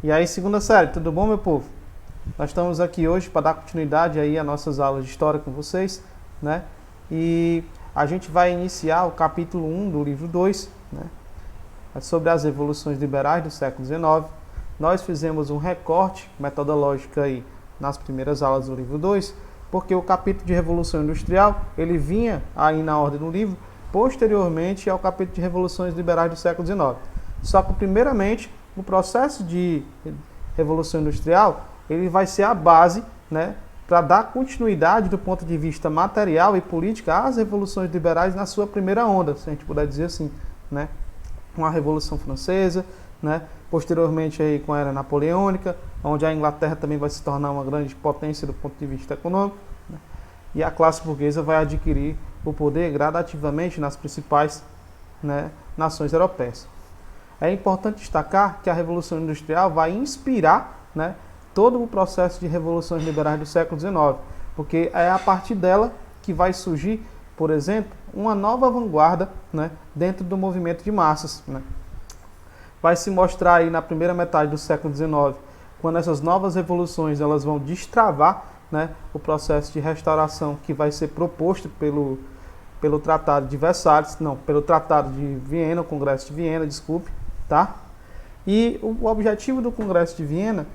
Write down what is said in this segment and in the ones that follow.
E aí, segunda série, tudo bom, meu povo? Nós estamos aqui hoje para dar continuidade aí às nossas aulas de história com vocês, né? E a gente vai iniciar o capítulo 1 do livro 2, né? Sobre as revoluções liberais do século XIX. Nós fizemos um recorte metodológico aí nas primeiras aulas do livro 2, porque o capítulo de Revolução Industrial, ele vinha aí na ordem do livro, posteriormente ao capítulo de Revoluções Liberais do século XIX. Só que, primeiramente, o processo de Revolução Industrial, ele vai ser a base, né, para dar continuidade do ponto de vista material e política às revoluções liberais na sua primeira onda, se a gente puder dizer assim, né? Com a Revolução Francesa, né? Posteriormente aí com a Era Napoleônica, onde a Inglaterra também vai se tornar uma grande potência do ponto de vista econômico, né? E a classe burguesa vai adquirir o poder gradativamente nas principais, né, nações europeias. É importante destacar que a Revolução Industrial vai inspirar, né, todo o processo de revoluções liberais do século XIX, porque é a partir dela que vai surgir, por exemplo, uma nova vanguarda, né, dentro do movimento de massas, né. Vai se mostrar aí na primeira metade do século XIX, quando essas novas revoluções elas vão destravar, né, o processo de restauração que vai ser proposto pelo Tratado de Versalhes, não, pelo Tratado de Viena, o Congresso de Viena, desculpe, tá? E o objetivo do Congresso de Viena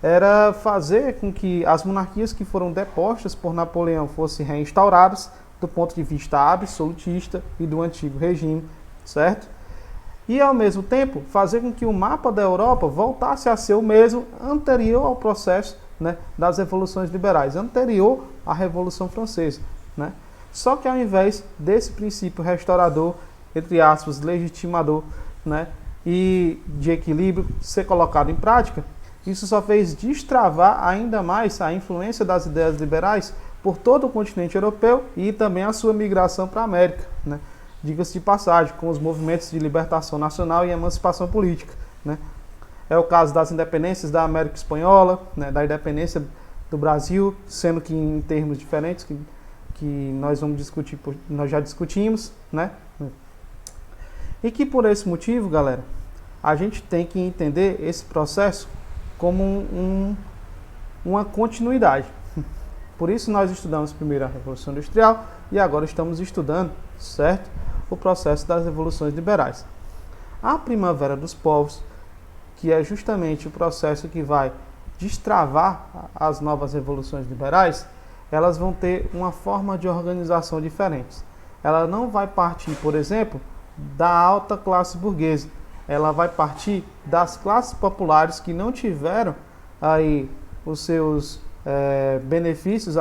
era fazer com que as monarquias que foram depostas por Napoleão fossem reinstauradas do ponto de vista absolutista e do antigo regime, certo? E, ao mesmo tempo, fazer com que o mapa da Europa voltasse a ser o mesmo anterior ao processo, né, das revoluções liberais, anterior à Revolução Francesa, né? Só que, ao invés desse princípio restaurador, entre aspas, legitimador, né, e de equilíbrio ser colocado em prática, isso só fez destravar ainda mais a influência das ideias liberais por todo o continente europeu e também a sua migração para a América, né? Diga-se de passagem, com os movimentos de libertação nacional e emancipação política, né? É o caso das independências da América Espanhola, né, da independência do Brasil, sendo que em termos diferentes que nós vamos discutir, nós já discutimos, né? E que por esse motivo, galera, a gente tem que entender esse processo como uma continuidade. Por isso nós estudamos primeiro a Revolução Industrial e agora estamos estudando, certo, o processo das revoluções liberais. A Primavera dos Povos, que é justamente o processo que vai destravar as novas revoluções liberais, elas vão ter uma forma de organização diferente. Ela não vai partir, por exemplo, da alta classe burguesa. Ela vai partir das classes populares que não tiveram aí os seus benefícios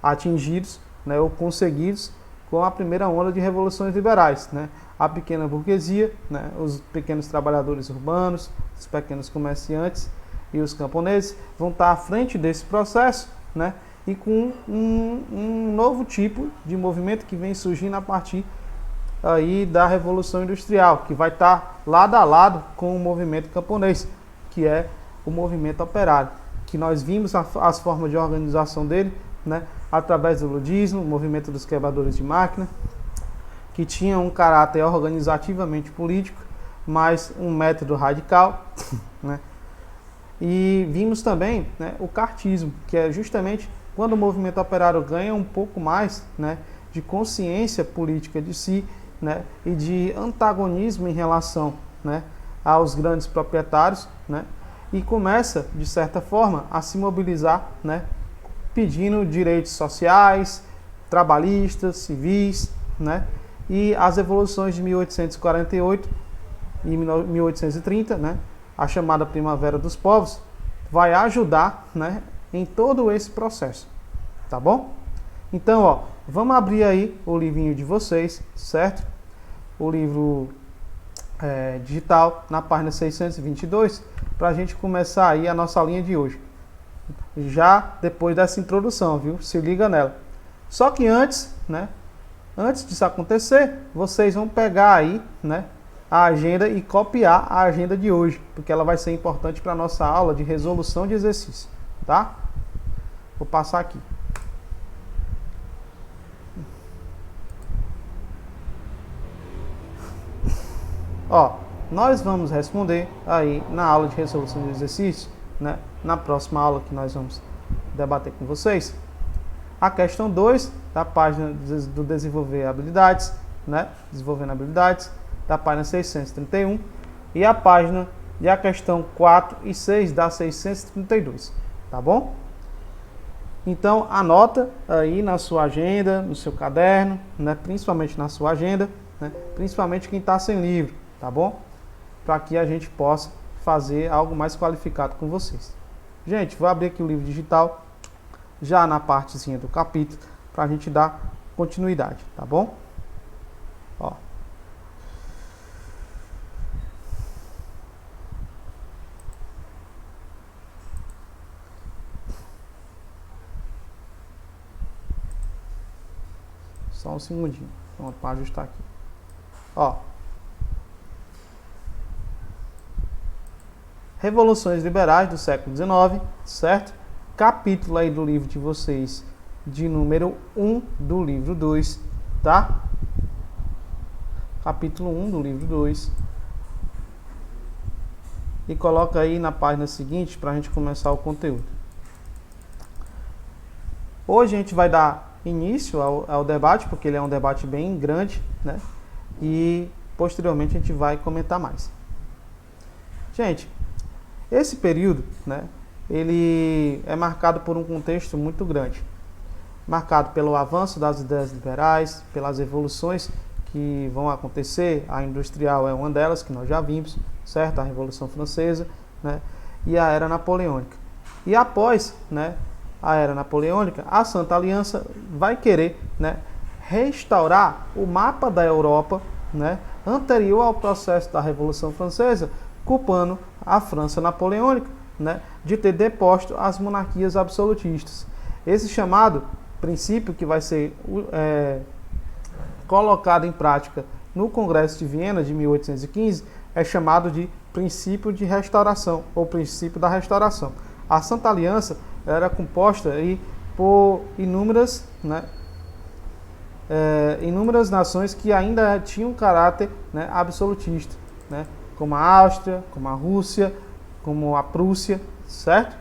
atingidos, né, ou conseguidos com a primeira onda de revoluções liberais, né? A pequena burguesia, né, os pequenos trabalhadores urbanos, os pequenos comerciantes e os camponeses vão estar à frente desse processo, né, e com um novo tipo de movimento que vem surgindo a partir aí da Revolução Industrial, que vai estar lado a lado com o movimento camponês, que é o movimento operário, que nós vimos as formas de organização dele, né, através do ludismo, o movimento dos quebradores de máquina, que tinha um caráter organizativamente político, mas um método radical, né? E vimos também, né, o cartismo, que é justamente quando o movimento operário ganha um pouco mais, né, de consciência política de si, né, e de antagonismo em relação, né, aos grandes proprietários, né, e começa, de certa forma, a se mobilizar, né, pedindo direitos sociais, trabalhistas, civis, né, e as revoluções de 1848 e 1830, né, a chamada Primavera dos Povos, vai ajudar, né, em todo esse processo, tá bom? Então, ó, vamos abrir aí o livrinho de vocês, certo? O livro digital, na página 622, para a gente começar aí a nossa linha de hoje. Já depois dessa introdução, viu? Se liga nela. Só que antes, né? Antes disso acontecer, vocês vão pegar aí, né, a agenda e copiar a agenda de hoje, porque ela vai ser importante para a nossa aula de resolução de exercício, tá? Vou passar aqui. Ó, Nós vamos responder aí na aula de resolução de exercícios, né? Na próxima aula que nós vamos debater com vocês. A questão 2 da página do desenvolver habilidades, né? Desenvolvendo habilidades, da página 631, e a página e a questão 4 e 6 da 632, tá bom? Então anota aí na sua agenda, no seu caderno, né? Principalmente na sua agenda, né? Principalmente quem está sem livro, tá bom? Para que a gente possa fazer algo mais qualificado com vocês. Gente, vou abrir aqui o livro digital, já na partezinha do capítulo, para a gente dar continuidade, tá bom? Ó. Só um segundinho. Pronto, para ajustar aqui. Ó. Revoluções Liberais do século XIX, certo? Capítulo aí do livro de vocês, de número 1 do livro 2, tá? Capítulo 1 do livro 2. E coloca aí na página seguinte para a gente começar o conteúdo. Hoje a gente vai dar início ao debate, porque ele é um debate bem grande, né? E posteriormente a gente vai comentar mais. Gente, esse período, né, ele é marcado por um contexto muito grande, marcado pelo avanço das ideias liberais, pelas evoluções que vão acontecer. A industrial é uma delas, que nós já vimos, certo? A Revolução Francesa, né, e a Era Napoleônica. E após, né, a Era Napoleônica, a Santa Aliança vai querer, né, restaurar o mapa da Europa, né, anterior ao processo da Revolução Francesa, culpando a França napoleônica, né, de ter deposto as monarquias absolutistas. Esse chamado princípio, que vai ser colocado em prática no Congresso de Viena de 1815, é chamado de princípio de restauração, ou princípio da restauração. A Santa Aliança era composta aí por inúmeras, né, inúmeras nações que ainda tinham caráter, né, absolutista, né, como a Áustria, como a Rússia, como a Prússia, certo?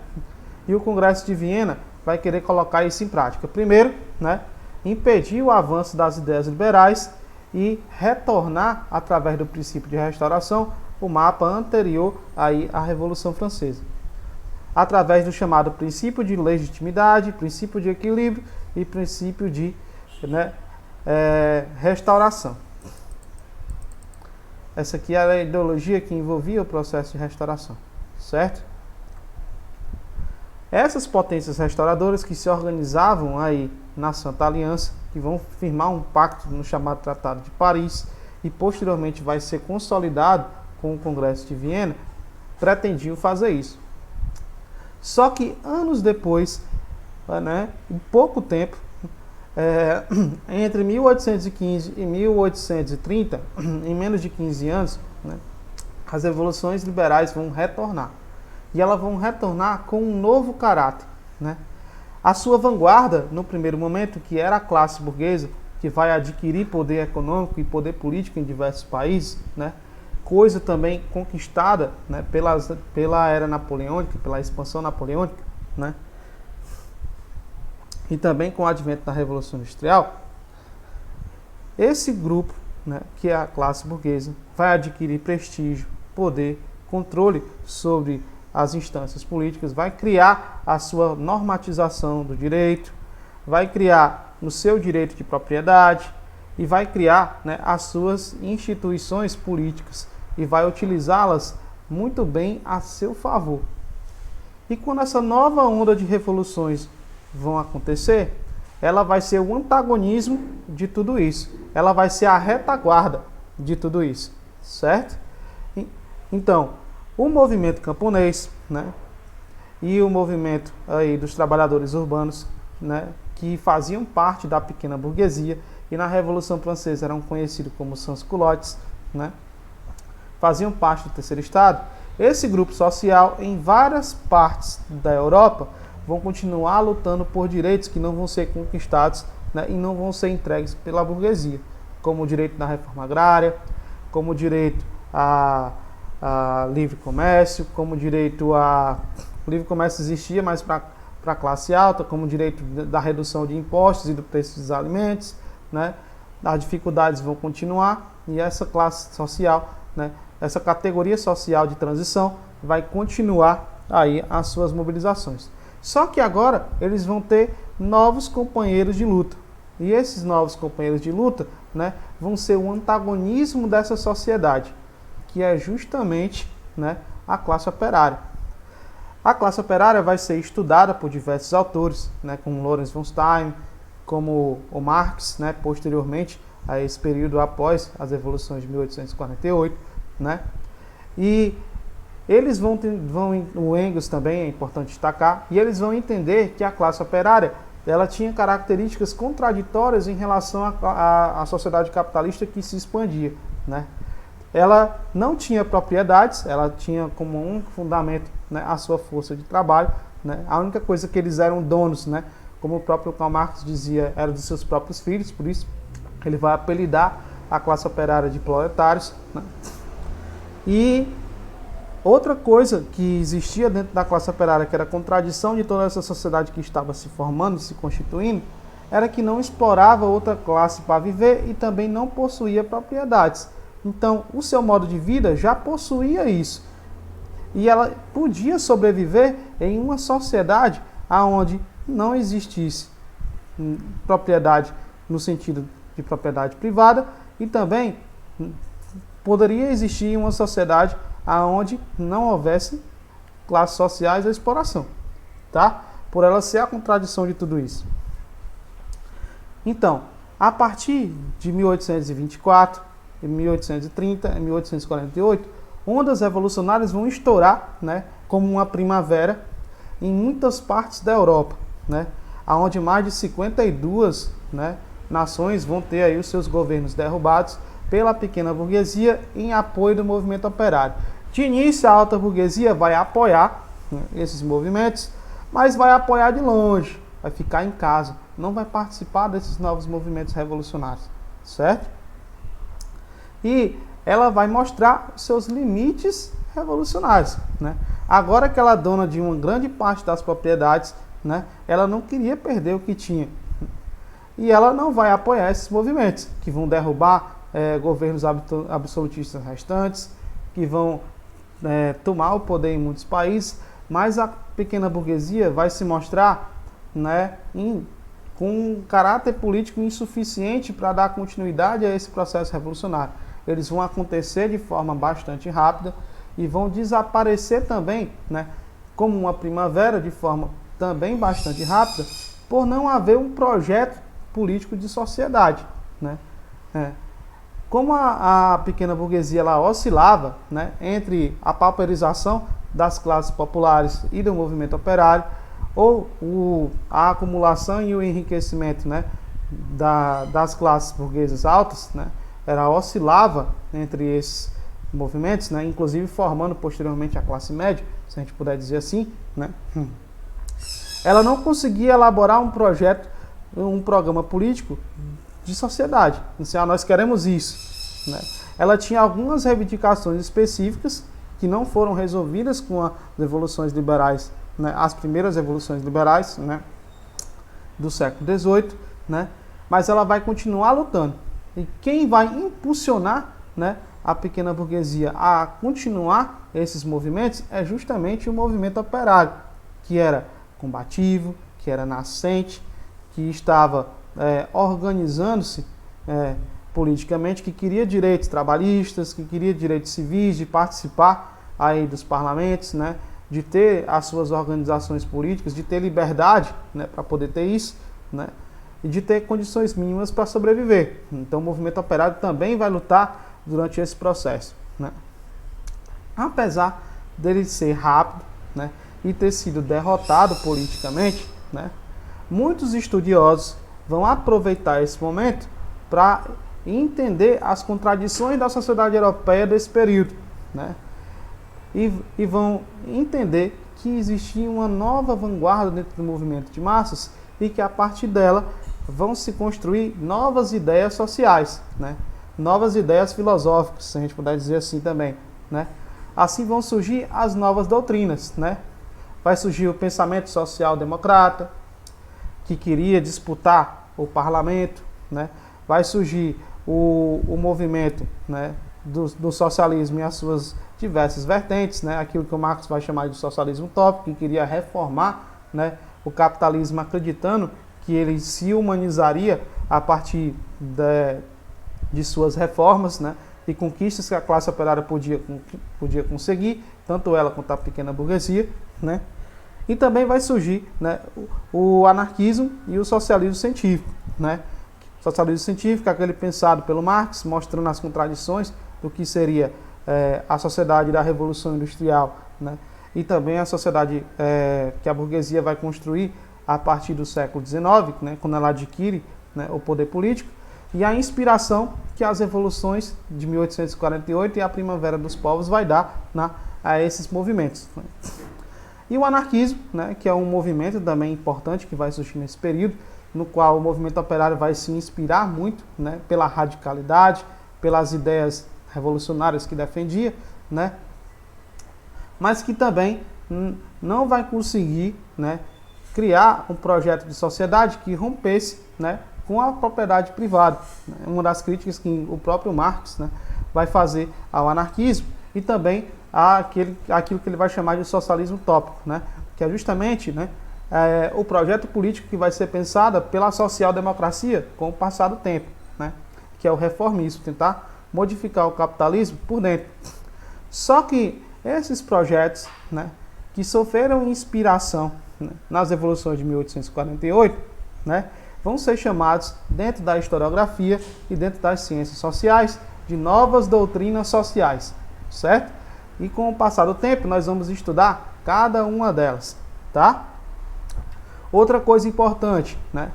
E o Congresso de Viena vai querer colocar isso em prática. Primeiro, né, impedir o avanço das ideias liberais e retornar, através do princípio de restauração, o mapa anterior aí à Revolução Francesa, através do chamado princípio de legitimidade, princípio de equilíbrio e princípio de, né, restauração. Essa aqui era a ideologia que envolvia o processo de restauração, certo? Essas potências restauradoras que se organizavam aí na Santa Aliança, que vão firmar um pacto no chamado Tratado de Paris e posteriormente vai ser consolidado com o Congresso de Viena, pretendiam fazer isso. Só que anos depois, né, em pouco tempo, entre 1815 e 1830, em menos de 15 anos, né, as revoluções liberais vão retornar. E elas vão retornar com um novo caráter, né? A sua vanguarda, no primeiro momento, que era a classe burguesa, que vai adquirir poder econômico e poder político em diversos países, né? Coisa também conquistada, né, pela era napoleônica, pela expansão napoleônica, né? E também com o advento da Revolução Industrial. Esse grupo, né, que é a classe burguesa, vai adquirir prestígio, poder, controle sobre as instâncias políticas, vai criar a sua normatização do direito, vai criar o seu direito de propriedade e vai criar, né, as suas instituições políticas e vai utilizá-las muito bem a seu favor. E quando essa nova onda de revoluções vão acontecer, ela vai ser o antagonismo de tudo isso. Ela vai ser a retaguarda de tudo isso, certo? Então, o movimento camponês, né, e o movimento aí dos trabalhadores urbanos, né, que faziam parte da pequena burguesia e na Revolução Francesa eram conhecidos como sans-culottes, né, faziam parte do terceiro estado. Esse grupo social, em várias partes da Europa, vão continuar lutando por direitos que não vão ser conquistados, né, e não vão ser entregues pela burguesia, como o direito da reforma agrária, como o direito a a livre comércio, como direito a... O livre comércio existia, mas para a classe alta, como direito da redução de impostos e do preço dos alimentos, né? As dificuldades vão continuar e essa classe social, né? Essa categoria social de transição vai continuar aí as suas mobilizações. Só que agora eles vão ter novos companheiros de luta. E esses novos companheiros de luta, né, vão ser o antagonismo dessa sociedade, que é justamente, né, a classe operária. A classe operária vai ser estudada por diversos autores, né, como Lawrence von Stein, como o Marx, né, posteriormente a esse período após as revoluções de 1848, né? E eles o Engels também é importante destacar, e eles vão entender que a classe operária ela tinha características contraditórias em relação à sociedade capitalista que se expandia, né? Ela não tinha propriedades, ela tinha como um fundamento, né, a sua força de trabalho, né? A única coisa que eles eram donos, né, como o próprio Karl Marx dizia, era dos seus próprios filhos, por isso ele vai apelidar a classe operária de proletários, né? E outra coisa que existia dentro da classe operária, que era a contradição de toda essa sociedade que estava se formando, se constituindo, era que não explorava outra classe para viver e também não possuía propriedades. Então, o seu modo de vida já possuía isso. E ela podia sobreviver em uma sociedade onde não existisse propriedade no sentido de propriedade privada e também poderia existir uma sociedade onde não houvesse classes sociais ou exploração, tá? Por ela ser a contradição de tudo isso. Então, a partir de 1824, 1830 e 1848, ondas revolucionárias vão estourar, né, como uma primavera em muitas partes da Europa, né, onde mais de 52, né, nações vão ter aí os seus governos derrubados pela pequena burguesia em apoio do movimento operário. De início, a alta burguesia vai apoiar, né, esses movimentos, mas vai apoiar de longe, vai ficar em casa, não vai participar desses novos movimentos revolucionários, certo? E ela vai mostrar seus limites revolucionários, né? Agora que ela é dona de uma grande parte das propriedades, né, ela não queria perder o que tinha. E ela não vai apoiar esses movimentos, que vão derrubar governos absolutistas restantes, que vão tomar o poder em muitos países, mas a pequena burguesia vai se mostrar, né, com um caráter político insuficiente para dar continuidade a esse processo revolucionário. Eles vão acontecer de forma bastante rápida e vão desaparecer também, né, como uma primavera, de forma também bastante rápida, por não haver um projeto político de sociedade, né? Como a pequena burguesia ela oscilava, né, entre a pauperização das classes populares e do movimento operário, ou a acumulação e o enriquecimento, né, das classes burguesas altas, né, ela oscilava entre esses movimentos, né, inclusive formando posteriormente a classe média, se a gente puder dizer assim, né. Ela não conseguia elaborar um projeto, um programa político de sociedade. Assim, nós queremos isso, né? Ela tinha algumas reivindicações específicas que não foram resolvidas com as revoluções liberais, né, as primeiras revoluções liberais, né, do século XVIII, né, mas ela vai continuar lutando. E quem vai impulsionar, né, a pequena burguesia a continuar esses movimentos é justamente o movimento operário, que era combativo, que era nascente, que estava organizando-se politicamente, que queria direitos trabalhistas, que queria direitos civis, de participar aí dos parlamentos, né, de ter as suas organizações políticas, de ter liberdade, né, para poder ter isso, né, e de ter condições mínimas para sobreviver. Então o movimento operário também vai lutar durante esse processo, né. Apesar dele ser rápido, né, e ter sido derrotado politicamente, né, muitos estudiosos vão aproveitar esse momento para entender as contradições da sociedade europeia desse período, né, e vão entender que existia uma nova vanguarda dentro do movimento de massas e que a partir dela vão se construir novas ideias sociais, né, novas ideias filosóficas, se a gente puder dizer assim também, né, assim vão surgir as novas doutrinas, né? Vai surgir o pensamento social-democrata, que queria disputar o parlamento, né? Vai surgir o movimento, né, do socialismo e as suas diversas vertentes, né? Aquilo que o Marx vai chamar de socialismo utópico, que queria reformar, né, o capitalismo, acreditando que ele se humanizaria a partir de suas reformas, né, e conquistas que a classe operária podia conseguir, tanto ela quanto a pequena burguesia, né? E também vai surgir, né, o anarquismo e o socialismo científico, né? O socialismo científico é aquele pensado pelo Marx, mostrando as contradições do que seria a sociedade da Revolução Industrial, né? E também a sociedade que a burguesia vai construir a partir do século XIX, né, quando ela adquire, né, o poder político, e a inspiração que as revoluções de 1848 e a Primavera dos Povos vai dar, né, a esses movimentos. E o anarquismo, né, que é um movimento também importante que vai surgir nesse período, no qual o movimento operário vai se inspirar muito, né, pela radicalidade, pelas ideias revolucionárias que defendia, né, mas que também não vai conseguir, né, criar um projeto de sociedade que rompesse, né, com a propriedade privada. Uma das críticas que o próprio Marx, né, vai fazer ao anarquismo e também aquilo que ele vai chamar de socialismo utópico, né, que é justamente, né, o projeto político que vai ser pensado pela social-democracia com o passar do tempo, né, que é o reformismo, tentar modificar o capitalismo por dentro. Só que esses projetos, né, que sofreram inspiração, né, nas revoluções de 1848, né, vão ser chamados, dentro da historiografia e dentro das ciências sociais, de novas doutrinas sociais, certo? E com o passar do tempo, nós vamos estudar cada uma delas, tá? Outra coisa importante, né?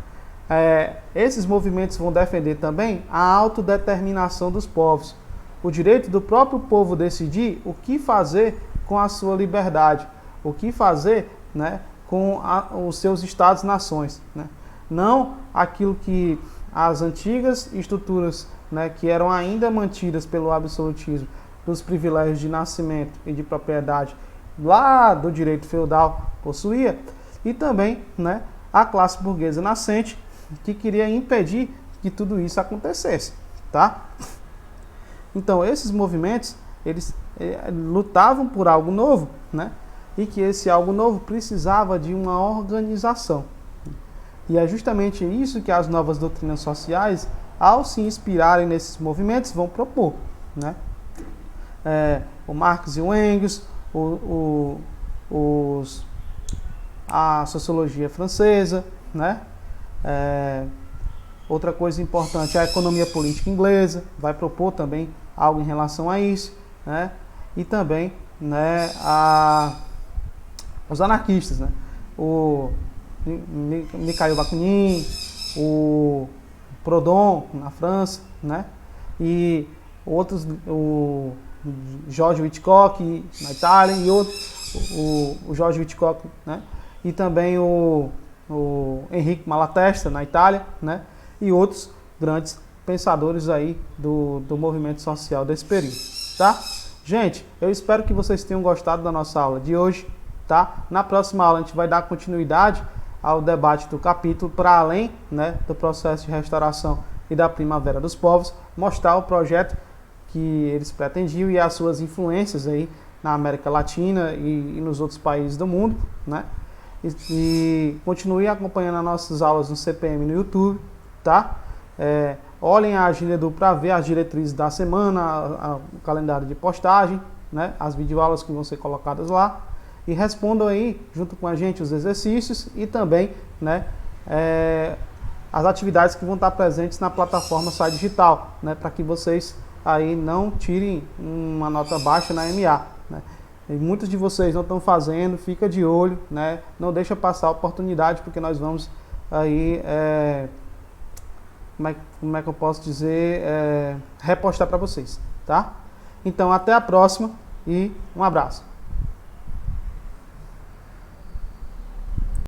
Esses movimentos vão defender também a autodeterminação dos povos, o direito do próprio povo decidir o que fazer com a sua liberdade, o que fazer, né, com os seus estados-nações, né? Não aquilo que as antigas estruturas, né, que eram ainda mantidas pelo absolutismo, dos privilégios de nascimento e de propriedade lá do direito feudal possuía, e também, né, a classe burguesa nascente, que queria impedir que tudo isso acontecesse, tá? Então, esses movimentos, eles lutavam por algo novo, né? E que esse algo novo precisava de uma organização. E é justamente isso que as novas doutrinas sociais, ao se inspirarem nesses movimentos, vão propor, né? O Marx e o Engels, a sociologia francesa, né? Outra coisa importante, a economia política inglesa vai propor também algo em relação a isso, né? E também, né, os anarquistas, né? O Mikhail Bakunin, o Proudhon na França, né? E outros, o George Witkoff na Itália e o George Witkoff, né? E também o Henrique Malatesta na Itália, né? E outros grandes pensadores aí do movimento social desse período, tá? Gente, eu espero que vocês tenham gostado da nossa aula de hoje, tá? Na próxima aula a gente vai dar continuidade ao debate do capítulo para além, né, do processo de restauração e da Primavera dos Povos, mostrar o projeto que eles pretendiam e as suas influências aí na América Latina e nos outros países do mundo, né? E continue acompanhando as nossas aulas no CPM no YouTube, tá? Olhem a agenda para ver as diretrizes da semana, o calendário de postagem, né? As videoaulas que vão ser colocadas lá. E respondam aí, junto com a gente, os exercícios e também, né, as atividades que vão estar presentes na plataforma Sai Digital, né, para que vocês aí não tirem uma nota baixa na MA, né. E muitos de vocês não estão fazendo, fica de olho, né, não deixa passar a oportunidade, porque nós vamos aí, como é que eu posso dizer, repostar para vocês, tá? Então, até a próxima e um abraço.